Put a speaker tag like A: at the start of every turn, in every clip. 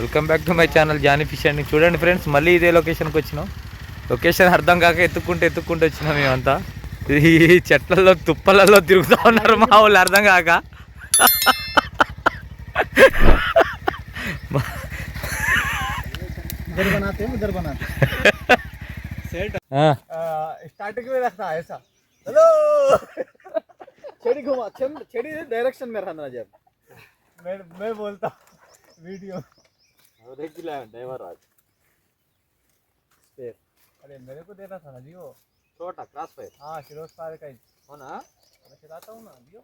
A: Welcome back to my channel Johnny fish and చూడండి friends, మళ్ళీ ఇదే లొకేషన్కి వచ్చినాం. లొకేషన్ అర్థం కాక ఎత్తుక్కుంటూ వచ్చినాం. మేమంతా ఈ చెట్లలో తుప్పలలో తిరుగుతూ ఉన్నారు మా వాళ్ళు అర్థం కాక.
B: स्टार्टिंग में रखना ऐसा, हेलो छड़ी घुमा, छड़ी डायरेक्शन में रहना जब मैं बोलता वीडियो ड्राइवर आज अरे मेरे को देना था ना जी, वो छोटा क्लास फायर. हाँ शिरोज फायर का हो ना, मैं चलाता हूँ ना दियो.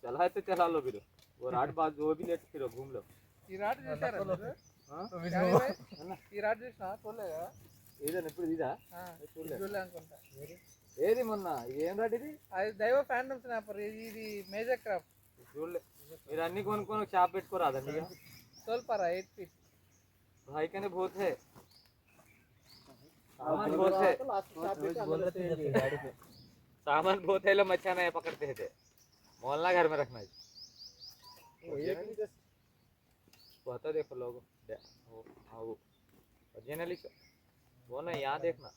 B: चला है तो चला लो फिर, वो राड बाज वो भी लेके फिर घूम लो. ये राड जैसा है तो ये राड जैसा తోలేగా ఏదైనా ఇప్పుడు ఇదా చూడలే అనుకుంటా. ఏది మొన్న ఏం రాడ్ ఇది? అది దైవ ఫ్యాండమ్ స్నాపర్. ఇది మేజర్ క్రాఫ్ట్ చూడలే. మీరు అన్ని కొనుక్కొని షాప్ పెట్టుకోరాదండి. తోల్పారా 8 फीट भाई कहने बहुत है, सामान बहुत है, सामान बहुत है. लो मच्छा नहीं पकड़ते थे, मोहल्ला घर में रखना है. तो देखो लोग ओरिजिनली वो ना, यहाँ देखना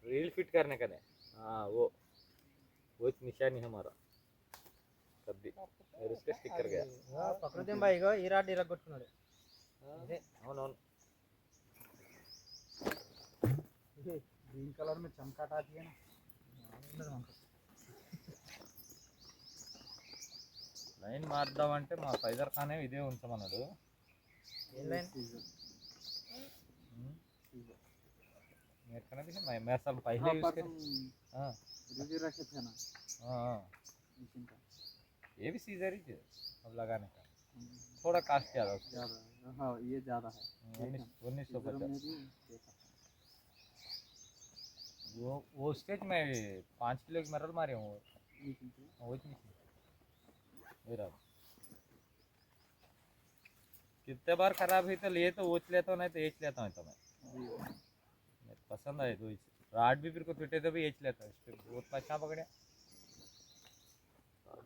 B: रील फिट करने का नहीं. हाँ वो निशानी हमारा कभी और उसके स्टिकर गया. पकड़ दे भाई को इराड इराड కొట్టుకున్నాడు. అవునవును ग्रीन कलर में चमकाट आती है ना. లైన్ మార్దామంటే మా ఫైజర్ ఖానే ఇదే ఉంచమన్నాడు. मेरे को ना मैं साल पहले यूज कर. हाँ रिव्यू रखे थे ना. हाँ मशीन का ये भी सीजर ही अब लगाने का. थोड़ा कास्ट ज़्यादा है. हाँ ये ज़्यादा है. 1950. वो स्टेज में 5 किलो की मरल मारे हूँ. वो मेरा कितने बार खराब हुई तो लिए तो वोच लेता हूँ, नहीं तो एच लेता हूँ. तो मैं पसंद आए तो राड भी फिर को फिटे तो भी एच लेता हूँ. बहुत अच्छा पकड़े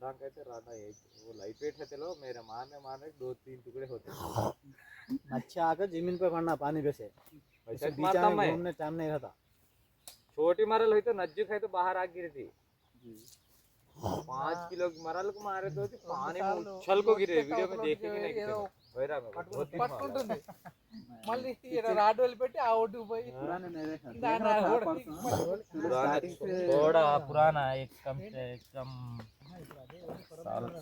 B: कहते राडा एच. वो लाइट वेट है. चलो मेरे मारने 2-3 टुकड़े होते हैं. अच्छा आकर जमीन पे पड़ना पानी पे से घूमने टाइम नहीं रहता. छोटी मरल हुई तो नज्जुक है तो बाहर आ गिरी थी. 5 किलो की मरल को मारे तो पानी में उछल को गिरे. वीडियो में देखेंगे नहीं మళ్ళీ రాడ్ వదిలిపెట్టి ఆ ఒడ్డు పోయి थोड़ा पुराना एक कम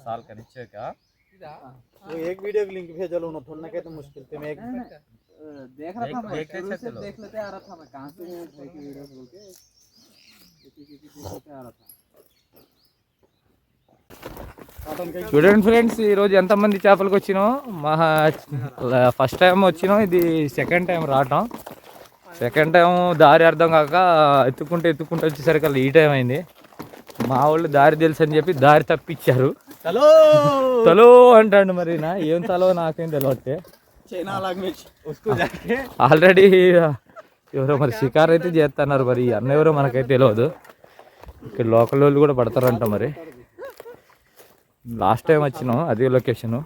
B: साल का नीचे का. वो एक वीडियो की लिंक भेजो लो ना, ढूंढने के तो मुश्किल थे. मैं एक देख रहा था, मैं देख लेते आ रहा था. मैं कहां से वीडियो बोल के आ रहा था. చూడండి ఫ్రెండ్స్, ఈరోజు ఎంతమంది చేపలకు వచ్చినాం. మా ఫస్ట్ టైం వచ్చినాం, ఇది సెకండ్ టైం రావటం. సెకండ్ టైం దారి అర్థం కాక ఎత్తుకుంటూ వచ్చేసరికి ఈ టైం అయింది. మా వాళ్ళు దారి తెలుసు అని చెప్పి దారి తప్పించారు. తలో అంటాడు. మరి నా ఏం తలో నాకేం తెలియట్లే. ఆల్రెడీ ఎవరో మరి షికారు అయితే చేస్తున్నారు. మరి అన్న ఎవరో మనకైతే తెలియదు. ఇక్కడ లోకల్ వాళ్ళు కూడా పడతారంట. మరి లాస్ట్ టైం వచ్చినాం అదే లొకేషను,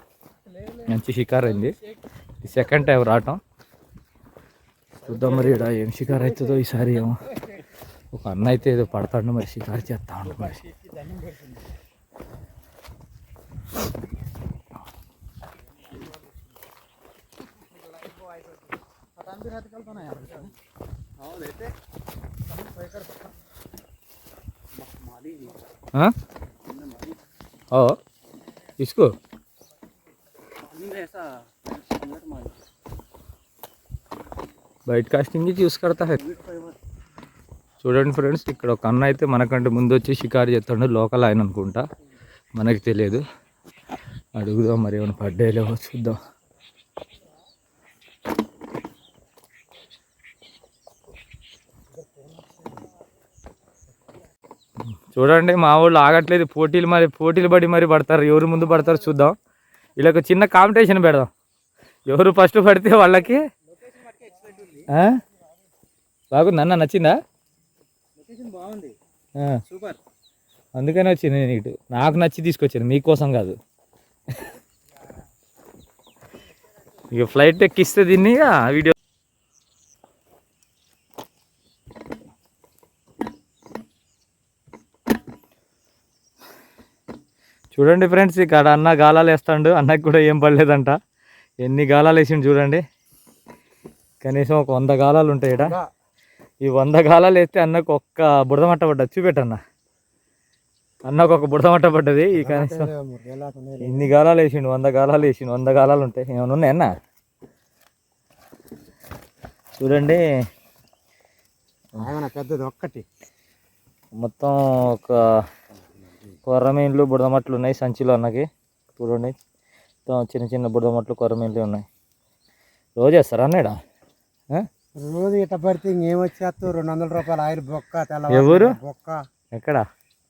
B: మంచి షికారు అయింది. సెకండ్ టైం రావటం. చూద్దాం మరి ఇక్కడ ఏం షికారు అవుతుందో ఈసారి. ఏమో ఒక అన్న అయితే ఏదో పడతాడు, మరి షికారు చేస్తా ఉంటాడు. మరి इसको బైట్ కాస్టింగ్ యూస్ కడతా హై. చూడండి ఫ్రెండ్స్, ఇక్కడ ఒక అన్న అయితే మనకంటే ముందు వచ్చి షికారు చేస్తాడు. లోకల్ ఆయన అనుకుంటా, మనకి తెలియదు. అడుగుదాం మరి ఏమైనా పడ్డాయిలేవో చూద్దాం. చూడండి మా వాళ్ళు ఆగట్లేదు. పోటీలు పడి మరి పడతారు. ఎవరు ముందు పడతారు చూద్దాం. వీళ్ళకి చిన్న కాంపిటీషన్ పెడదాం. ఎవరు ఫస్ట్ పడితే వాళ్ళకి. బాగుంది అన్న, నచ్చిందా? అందుకనే వచ్చింది నేను ఇటు. నాకు నచ్చి తీసుకొచ్చాను, మీకోసం కాదు.
A: ఇక ఫ్లైట్ ఎక్కిస్తే దీన్ని ఇక వీడియో. చూడండి ఫ్రెండ్స్, ఇక్కడ అన్న గాలాలు వేస్తాడు. అన్నకి కూడా ఏం పడలేదంట. ఎన్ని గాలాలు వేసిండు చూడండి. కనీసం ఒక 100 గాలాలు ఉంటాయి ఇక్కడ. ఈ 100 గాలాలు వేస్తే అన్నకు ఒక్క బుడదమట్ట పడ్డది. చూపెట్టన్న, అన్నకు ఒక బుడదమట్ట పడ్డది. ఈ కనీసం ఇన్ని గాలాలు వేసిండు, 100 గాలాలు వేసిండు. 100 గాలాలు ఉంటాయి. ఏమైనా ఉన్నాయన్న చూడండి.
B: పెద్దది ఒక్కటి
A: మొత్తం ఒక కొర్రమీన్లు బుడదమట్లు ఉన్నాయి సంచిలో అన్నకి. చూడండి, చిన్న చిన్న బుడదమట్లు కొర్రమీన్లు ఉన్నాయి. రోజు వేస్తారా అన్నాడా?
B: రోజు ఇట్ట పడితే ఇంకేమొచ్చేస్తావు? 200 రూపాయలు ఆయిల్ బొక్క.
A: ఎవరు
B: బొక్క
A: ఎక్కడ?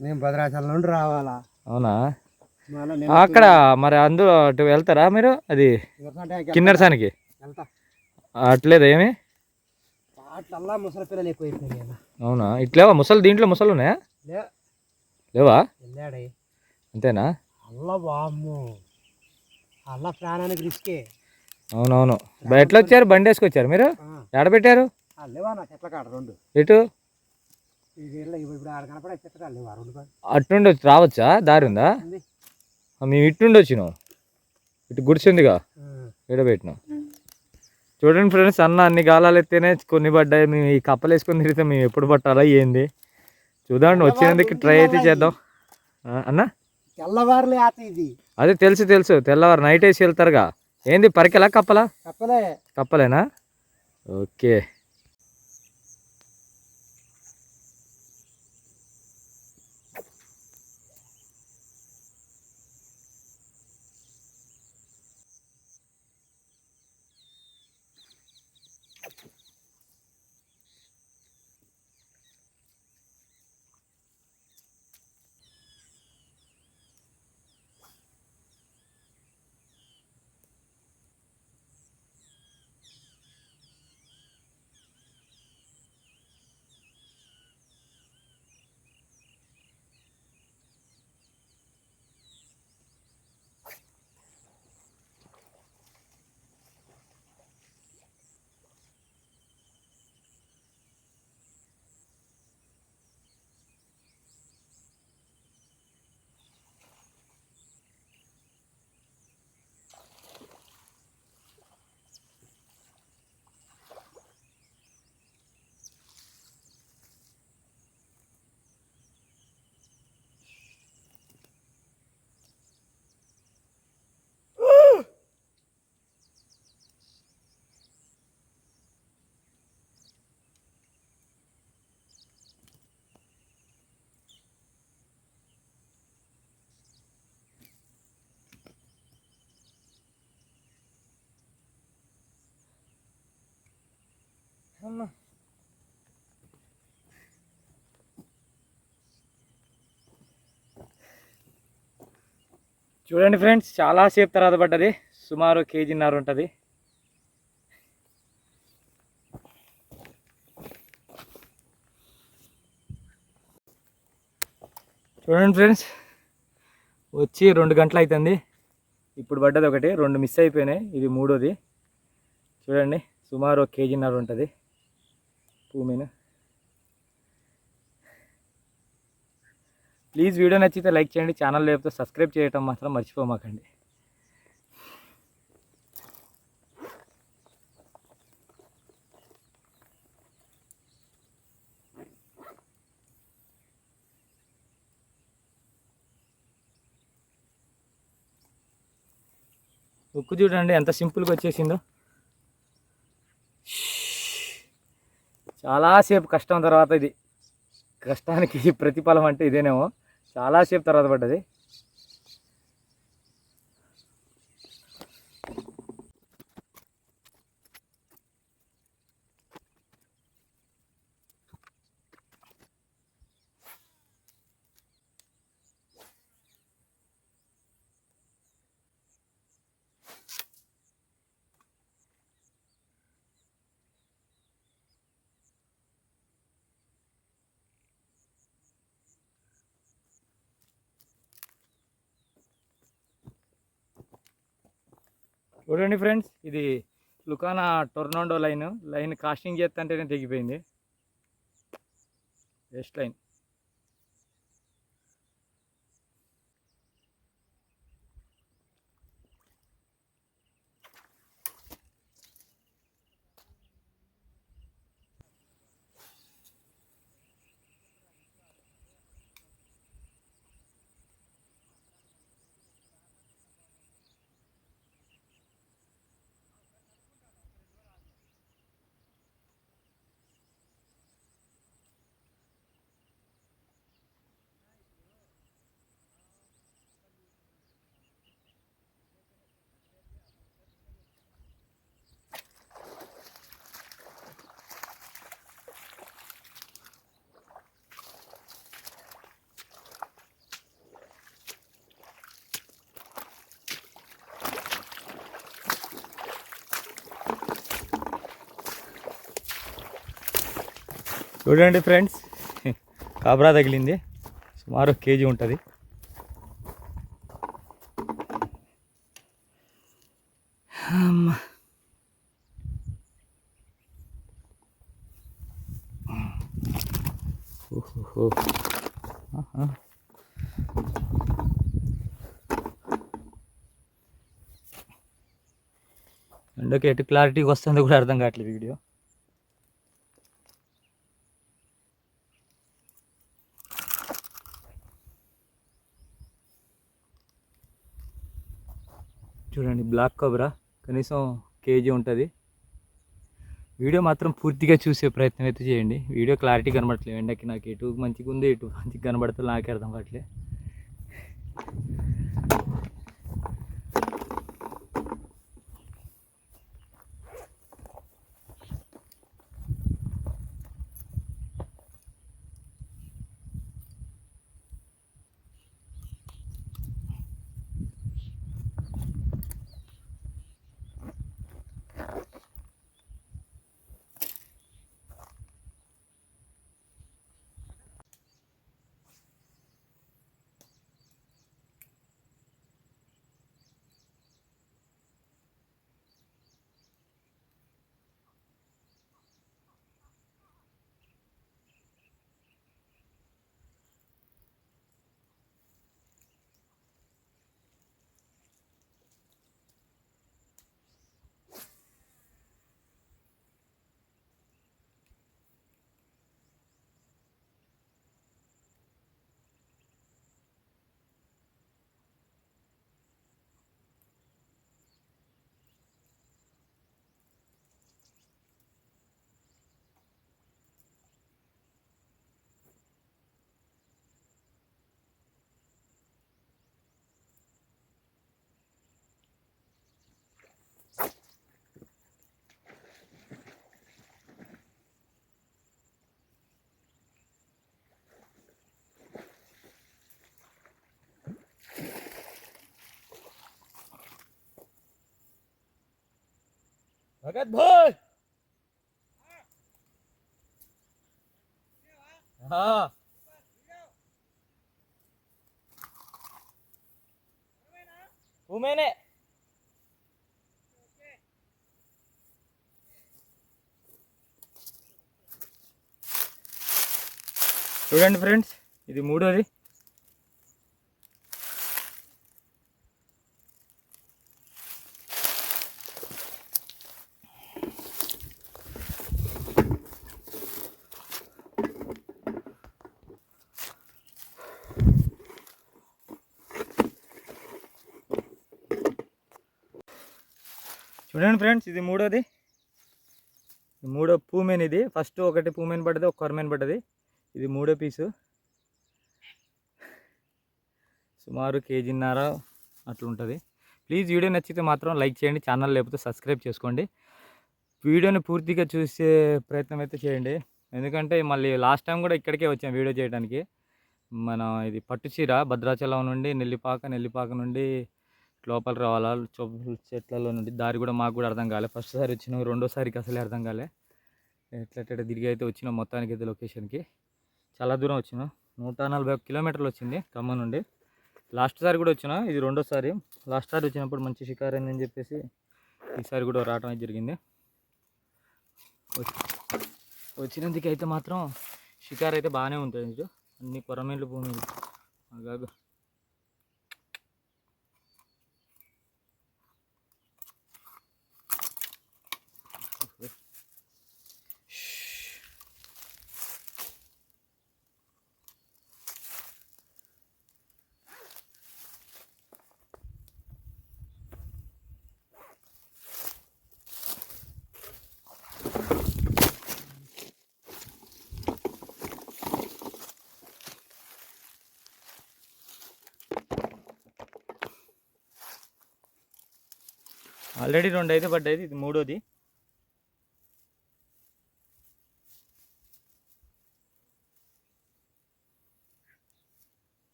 B: మేము భద్రాచలం నుండి రావాలా?
A: అవునా? అక్కడ మరి అందులో అటు వెళ్తారా మీరు? అది కిన్నెరసానికి అట్లేదు ఏమి?
B: అట్లా ముసలి పిల్లలు ఎక్కువైపోయినాయి.
A: అవునా? ఇట్లేవా ముసలు? దీంట్లో ముసలు ఉన్నాయా? లేవా? అంతేనా?
B: అల్లా బామ్ము, అల్లా ప్రాణానికి రిస్కే.
A: అవునవును. ఎట్లా వచ్చారు? బండి వేసుకొచ్చారు మీరు? ఎడ పెట్టారు?
B: చెట్ల కాడ 2.
A: ఎటు?
B: ఇప్పుడు ఆడ కనపడే చెట్ల కాడ లేవా 2?
A: అట్నుండి వచ్చి రావచ్చా? దారి ఉందా? మేము ఇట్నుండి వచ్చినాం. ఇటు గుడిసిందిగా ఎడబెట్టినాం. చూడండి ఫ్రెండ్స్, అన్న అన్ని గాలాలు ఎత్తేనే కొన్ని పడ్డాయి. మేము ఈ కప్పలు వేసుకొని తిరిగితే మేము ఎప్పుడు పట్టాలా ఏంది చూద్దాం. వచ్చినందుకు ట్రై అయితే చేద్దాం అన్న.
B: తెల్లవారులే ఇది.
A: అదే తెలుసు తెలుసు, తెల్లవారు నైట్ వేసి వెళ్తారుగా. ఏంది పరికెలా కప్పలా? కప్పలేనా? ఓకే. చూడండి ఫ్రెండ్స్, చాలా సేపు తర్వాత పడ్డది. సుమారు 1.5 kg ఉంటుంది. చూడండి ఫ్రెండ్స్, వచ్చి 2 గంటలు అవుతుంది. ఇప్పుడు పడ్డది ఒకటి, 2 మిస్ అయిపోయినాయి. ఇది మూడోది. చూడండి, సుమారు 1.5 kg ఉంటుంది పూమీను. ప్లీజ్ వీడియో నచ్చితే లైక్ చేయండి. ఛానల్ లేకపోతే సబ్స్క్రైబ్ చేయటం మాత్రం మర్చిపోమాకండి. ఉక్కు చూడండి ఎంత సింపుల్గా వచ్చేసిందో. చాలాసేపు కష్టం తర్వాత ఇది, కష్టానికి ప్రతిఫలం అంటే ఇదేనేమో. చాలాసేపు తర్వాత పడ్డది. చూడండి ఫ్రెండ్స్, ఇది లుకానా టొర్నాడో లైన్ కాస్టింగ్ చేస్తుంటేనే తెగిపోయింది. వెస్ట్ లైన్. చూడండి ఫ్రెండ్స్, కాబరా తగిలింది. సుమారు కేజీ ఉంటుంది. ఎండకి ఎటు క్లారిటీగా వస్తుందో కూడా అర్థం కావట్లేదు వీడియో. చూడండి, బ్లాక్ కోబ్రా కనీసం కేజీ ఉంటుంది. వీడియో మాత్రం పూర్తిగా చూసే ప్రయత్నం అయితే చేయండి. వీడియో క్లారిటీ కనబడట్లేదు ఎండకి. నాకు ఎటు మంచిగా ఉంది, ఎటు మంచిగా కనబడుతుంది నాకే అర్థం కావట్లేదు. भगत भाई, हाँ वो मैंने చూడండి ఫ్రెండ్స్, ఇది మూడోది. చూడండి ఫ్రెండ్స్, ఇది మూడోది. మూడో పూమెన్. ఇది ఫస్ట్ ఒకటి పూమెన్ పడ్డది, ఒక కొరమెన్ పడ్డది. ఇది మూడో పీసు. సుమారు కేజీన్నర అట్లుంటుంది. ప్లీజ్ వీడియో నచ్చితే మాత్రం లైక్ చేయండి, ఛానల్ లేకపోతే సబ్స్క్రైబ్ చేసుకోండి. వీడియోని పూర్తిగా చూసే ప్రయత్నం అయితే చేయండి. ఎందుకంటే మళ్ళీ లాస్ట్ టైం కూడా ఇక్కడికే వచ్చాం వీడియో చేయడానికి. మన ఇది పట్టుచీర భద్రాచలం నుండి నెల్లిపాక నుండి లోపల రావాలా, చెట్లలో నుండి దారి కూడా మాకు కూడా అర్థం కాలే. ఫస్ట్ సారి వచ్చినాం, రెండోసారికి అసలే అర్థం కాలే. ఎట్లా తిరిగి అయితే వచ్చినాం మొత్తానికి అయితే లొకేషన్కి. చాలా దూరం వచ్చినాం, 140 కిలోమీటర్లు వచ్చింది ఖమ్మం నుండి. లాస్ట్ సారి కూడా వచ్చినా, ఇది రెండోసారి. లాస్ట్ సారి వచ్చినప్పుడు మంచి షికారు అయిందని చెప్పేసి ఈసారి కూడా రావడం అయితే జరిగింది. వచ్చినందుకు అయితే మాత్రం షికారు అయితే బాగానే ఉంటుంది. ఇటు అన్ని కొరమేళ్ళు భూమిలు అగాగు. ఆల్రెడీ 2 అయితే పడ్డాయి, ఇది 3వది.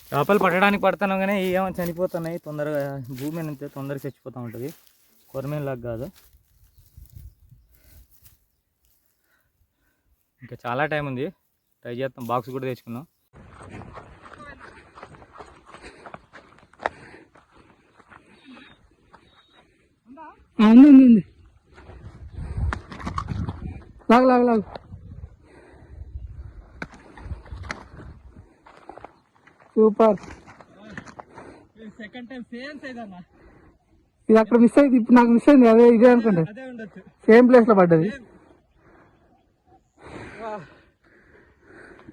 A: చేపలు పట్టడానికి పడతాను కానీ ఏమో చనిపోతున్నాయి తొందరగా. భూమి నుంచి తొందరగా చచ్చిపోతూ ఉంటుంది, కొరమేలాగా కాదు. ఇంకా చాలా టైం ఉంది, ట్రై చేస్తాం. బాక్స్ కూడా తెచ్చుకున్నాం.
C: ఉంది లాగు లాగు లాగు. Super.
B: Second time same size అన్న.
C: ఇది అక్కడ మిస్ అయింది, ఇప్పుడు నాకు మిస్ అయింది. అదే ఇదే అనుకుంటా,
B: అదే ఉండొచ్చు.
C: సేమ్ ప్లేస్ లో పడ్డది.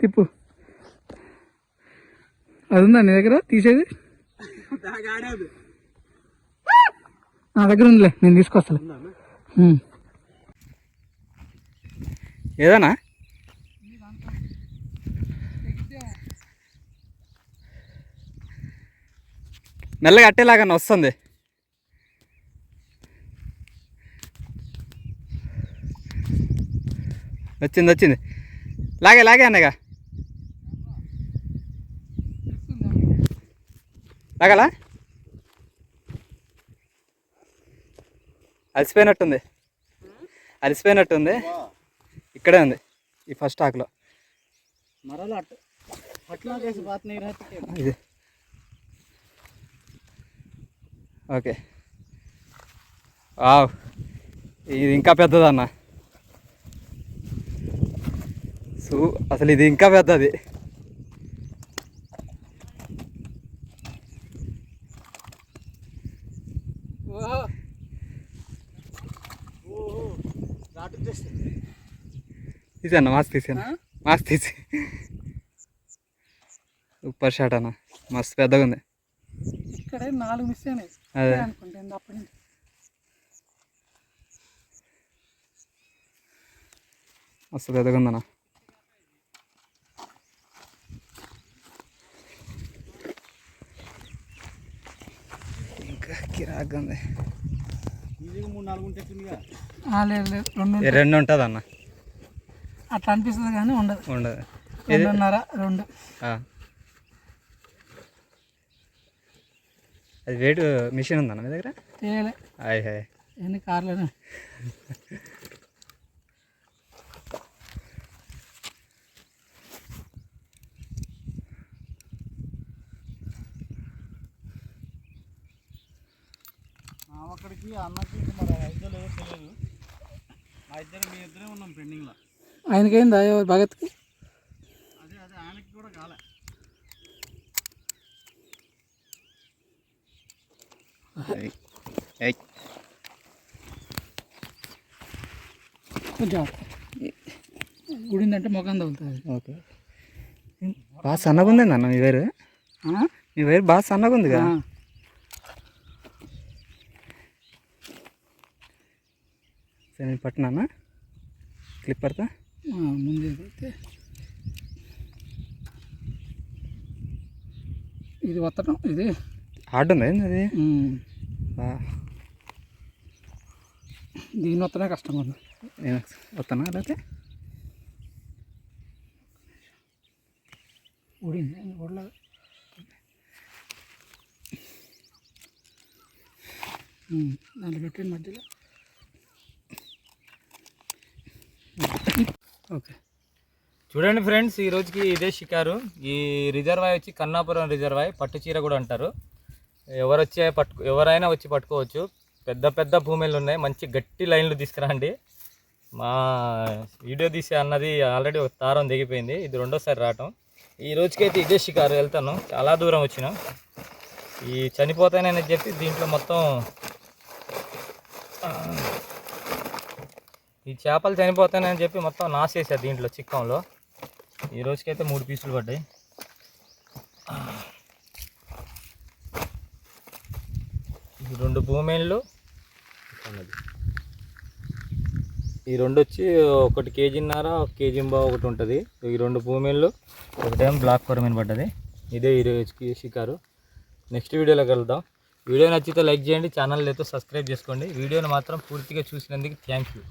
C: తిప్పు. అది ఉందా నీ దగ్గర తీసేది? నా దగ్గర ఉందిలే, నేను తీసుకొస్తాను.
A: ఏదన్నా మెల్లగా అట్టేలాగా వస్తుంది. వచ్చింది. లాగే అన్నగా లాగలా. అలసిపోయినట్టుంది. ఇక్కడే ఉంది ఈ ఫస్ట్ ఆకులో. ఇది ఓకే. ఇది ఇంకా పెద్దదన్న. అసలు ఇది ఇంకా పెద్దది. తీసాను మాస్ తీసి సూపర్ షాట్ అన్న, మస్తు పెద్దగా ఉంది.
C: ఇక్కడ 4 మిస్ అయినాయి.
A: అదే
C: అనుకుంటా అప్పటి నుంచి.
A: మస్తు పెద్దగా ఉందన్న. ఇంకా కిరాగా ఉంది.
B: ఈజీగా 3-4 ఉంటే
C: లేదు
A: 2 ఉంటుంది అన్న.
C: అట్లా అనిపిస్తుంది కానీ ఉండదు.
A: 2.5
C: 2.
A: అది వెయిట్ మిషన్ ఉందన్న మీ దగ్గర? హాయ్
C: ఎన్ని కార్లు
B: అక్కడికి అన్నకి మరి ఇద్దరు తెలియదు. మీ ఇద్దరే ఉన్నాం పెండింగ్లో.
C: ఆయనకైందా భగత్కి?
B: అదే ఆయనకి కూడా కాలే.
C: కొంచెం గుడిందంటే మొఖం తగులుతుంది.
A: ఓకే. బాగా సన్నగా ఉంది అన్న మీ వైరు. మీ వైరు బాగా సన్నగా ఉంది కదా. సరే నేను పట్టినా క్లిప్పర్తో
C: ముందైతే ఇది వత్తడం. ఇది
A: హార్డ్ ఉంది అది.
C: దీన్ని వత్తనే కష్టంగా ఉంది.
A: నేను వస్తానా అలాగే
C: ఊడింది ఊడలేదు. దాంట్లో పెట్టండి మధ్యలో. ఓకే.
A: చూడండి ఫ్రెండ్స్, ఈ రోజుకి ఇదే షికారు. ఈ రిజర్వాయర్ వచ్చి కన్నాపురం రిజర్వాయర్, పట్టుచీర కూడా అంటారు. ఎవరైనా వచ్చి పట్టుకోవచ్చు. పెద్ద పెద్ద భూములు ఉన్నాయి, మంచి గట్టి లైన్లు తీసుకురండి. మా వీడియో తీసే అన్నది ఆల్రెడీ ఒక తారం దిగిపోయింది, ఇది రెండోసారి రావటం. ఈ రోజుకైతే ఇదే షికారు. వెళ్తాను, చాలా దూరం వచ్చినాం. ఈ చనిపోతానని చెప్పి దీంట్లో మొత్తం ఈ చేపలు చనిపోతానని చెప్పి మొత్తం నాసేసారు దీంట్లో చిక్కంలో. ఈ రోజుకైతే 3 పీసులు పడ్డాయి. ఈ 2 భూమేళ్ళు ఉన్నది. ఈ 2 వచ్చి 1 కేజీన్నర, 1 కేజీ ఒకటి ఉంటుంది. ఈ 2 భూమేళ్ళు, ఒకటేమో బ్లాక్ కొరమీన్ పడ్డది. ఇదే ఈ రోజుకి షికారు. నెక్స్ట్ వీడియోలోకి వెళ్దాం. వీడియో నచ్చితే లైక్ చేయండి, ఛానల్ అయితే సబ్స్క్రైబ్ చేసుకోండి. వీడియోని మాత్రం పూర్తిగా చూసినందుకు థ్యాంక్ యూ.